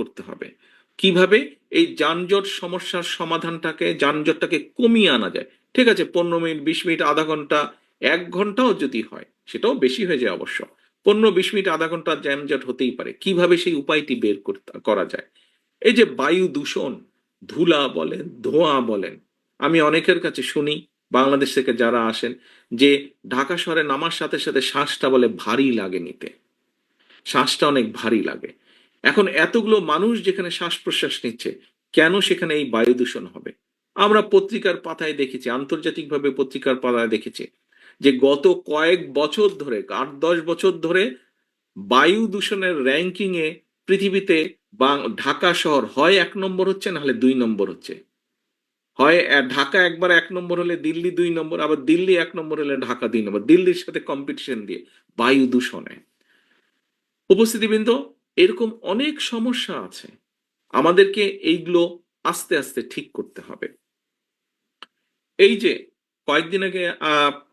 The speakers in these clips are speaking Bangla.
করতে হবে। কিভাবে এই যানজট সমস্যার যানজটটাকে কমিয়ে আনা যায়। ঠিক আছে, 15 মিনিট, 20 মিনিট, আধা ঘন্টা, 1 ঘন্টাও যদি হয়, সেটাও বেশি হয়ে যায় অবশ্য। 15-20 মিনিট, আধা ঘন্টা যানজট হতেই পারে, কিভাবে সেই উপায়টি বের করা যায়। এই যে বায়ু দূষণ, ধুলা বলেন, ধোঁয়া বলেন, আমি অনেকের কাছে শুনি, বাংলাদেশ থেকে যারা আসেন, যে ঢাকা শহরে নামার সাথে সাথে শ্বাসটা বলে ভারী লাগে নিতে, শ্বাসটা অনেক ভারী লাগে। এখন এতগুলো মানুষ যেখানে শ্বাস প্রশ্বাস নিচ্ছে, কেন সেখানে এই বায়ু দূষণ হবে? আমরা পত্রিকার পাতায় দেখেছি, আন্তর্জাতিকভাবে পত্রিকার পাতায় দেখেছি, যে গত কয়েক বছর ধরে, 8-10 বছর ধরে বায়ু দূষণের র্যাঙ্কিং এ পৃথিবীতে ঢাকা শহর হয় 1 নম্বর হচ্ছে, না হলে 2 নম্বর হচ্ছে। হয় ঢাকা একবার 1 নম্বর হলে দিল্লি 2 নম্বর, আবার দিল্লি 1 নম্বর হলে ঢাকা 2 নম্বর, দিল্লির সাথে কম্পিটিশন দিয়ে বায়ু দূষণে। উপস্থিতিবৃন্দ, এরকম অনেক সমস্যা আছে, আমাদেরকে এইগুলো আস্তে আস্তে ঠিক করতে হবে। এই যে কয়েকদিন আগে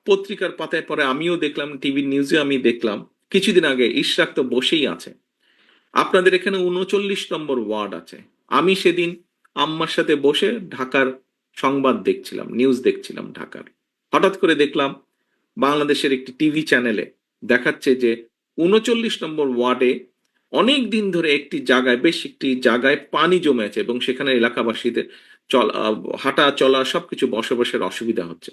পত্রিকার পাতায় পরে আমিও দেখলাম, টিভি নিউজে আমি দেখলাম, কিছুদিন আগে ইশরাক তো বসেই আছে, আপনাদের এখানে 39 নম্বর ওয়ার্ড আছে। আমি সেদিন আম্মার সাথে বসে ঢাকার সংবাদ দেখছিলাম, নিউজ দেখছিলাম ঢাকার। হঠাৎ করে দেখলাম বাংলাদেশের একটি টিভি চ্যানেলে দেখাচ্ছে যে 39 নম্বর ওয়ার্ডে অনেক দিন ধরে একটি জায়গায় পানি জমে আছে, এবং সেখানে এলাকাবাসীদের হাঁটা চলা সবকিছু বসবাসের অসুবিধা হচ্ছে।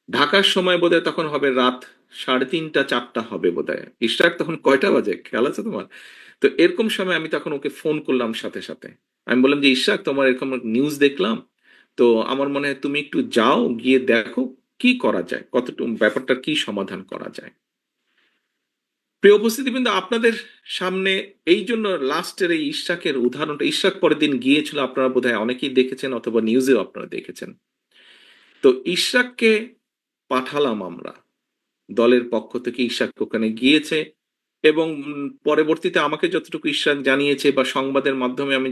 ঢাকার সময় বোধহয় তখন হবে রাত 3:30-4টা হবে বোধহয়। ইশরাক তখন কয়টা বাজে খেয়াল আছে তোমার? তো এরকম সময় আমি তখন ওকে ফোন করলাম সাথে সাথে। আমি বললাম যে, ইশরাক, তোমার এরকম নিউজ দেখলাম, তো আমার মনে হয় তুমি একটু যাও, গিয়ে দেখো কি করা যায়, কতটুকু ব্যাপারটার কি সমাধান করা যায়। প্রিয় উপস্থিতি, কিন্তু আপনাদের সামনে এই জন্য লাস্টের এই ইশরাকের উদাহরণটা, ইশরাক পরের দিন গিয়েছিল, আপনারা বোধহয় অনেকেই দেখেছেন, অথবা নিউজেও আপনারা দেখেছেন। তো ইশরাককে পাঠালাম আমরা, দলের পক্ষ থেকে ইশরাক ওখানে গিয়েছে, এবং পরবর্তীতে আমাকে যতটুকু ইশরাক জানিয়েছে বা সংবাদের মাধ্যমে আমি